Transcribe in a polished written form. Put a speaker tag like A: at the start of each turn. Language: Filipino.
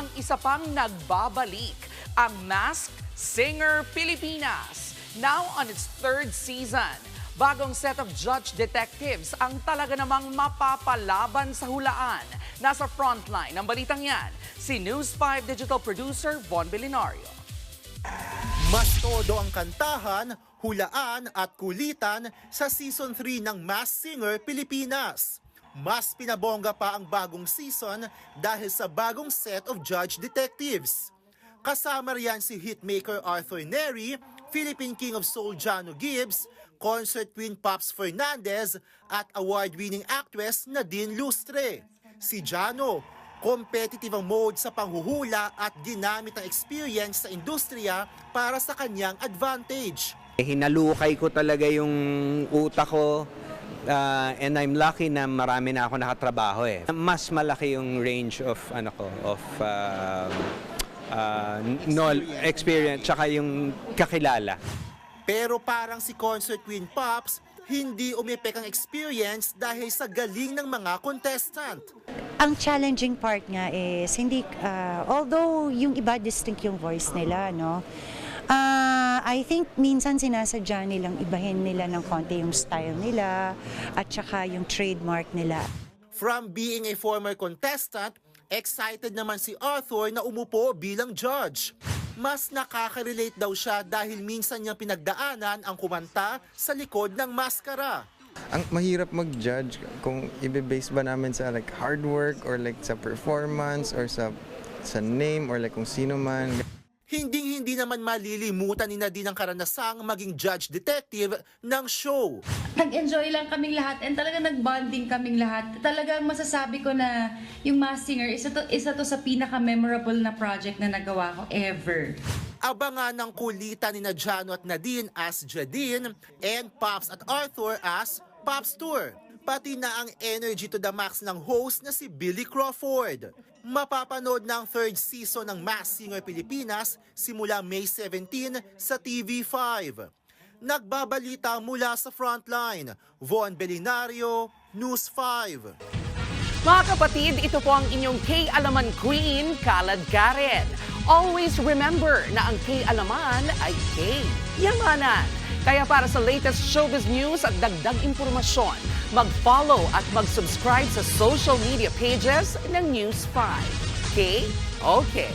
A: ang isa pang nagbabalik, ang Masked Singer Pilipinas. Now on its third season, bagong set of judge detectives ang talaga namang mapapalaban sa hulaan. Nasa frontline ng balitang yan, si News 5 digital producer Von Belinario.
B: Mas todo ang kantahan, hulaan at kulitan sa Season 3 ng Masked Singer Pilipinas. Mas pinabongga pa ang bagong season dahil sa bagong set of judge detectives. Kasama riyan si hitmaker Arthur Neri, Philippine King of Soul Jano Gibbs, concert queen Pops Fernandez at award-winning actress Nadine Lustre. Si Jano, competitive ang mode sa panghuhula at ginamit ang experience sa industriya para sa kanyang advantage.
C: Hinalukay ko talaga yung utak ko and I'm lucky na marami na ako nakatrabaho eh. Mas malaki yung range of experience tsaka yung kakilala.
B: Pero parang si concert queen Pops, hindi umepek ang experience dahil sa galing ng mga contestant.
D: Ang challenging part nga is hindi although yung iba distinct yung voice nila, no. I think minsan sinasadya nilang ibahin nila ng konti yung style nila at saka yung trademark nila.
B: From being a former contestant, excited naman si Arthur na umupo bilang judge. Mas nakaka-relate daw siya dahil minsan niyang pinagdaanan ang kumanta sa likod ng maskara.
E: Ang mahirap mag-judge kung ibe-base ba namin sa like hard work or like sa performance or sa name or like kung sino man.
B: Hindi naman malilimutan ni Nadine ang karanasang maging judge detective ng show.
F: Nag-enjoy lang kaming lahat and talagang nag-bonding kaming lahat. Talagang masasabi ko na yung Masked Singer, isa to sa pinaka-memorable na project na nagawa ko ever.
B: Abangan ng kulitan ni Jano at Nadine as Jadine and Pops at Arthur as Pops Tour. Pati na ang energy to the max ng host na si Billy Crawford. Mapapanood na ang third season ng Masked Singer Pilipinas simula May 17 sa TV5. Nagbabalita mula sa frontline, Von Belinario, News 5.
A: Mga kapatid, ito po ang inyong K-Alaman Queen, Kalad Karen. Always remember na ang K-Alaman ay K-Yamanan. Kaya para sa latest showbiz news at dagdag impormasyon, mag-follow at mag-subscribe sa social media pages ng News 5. Okay?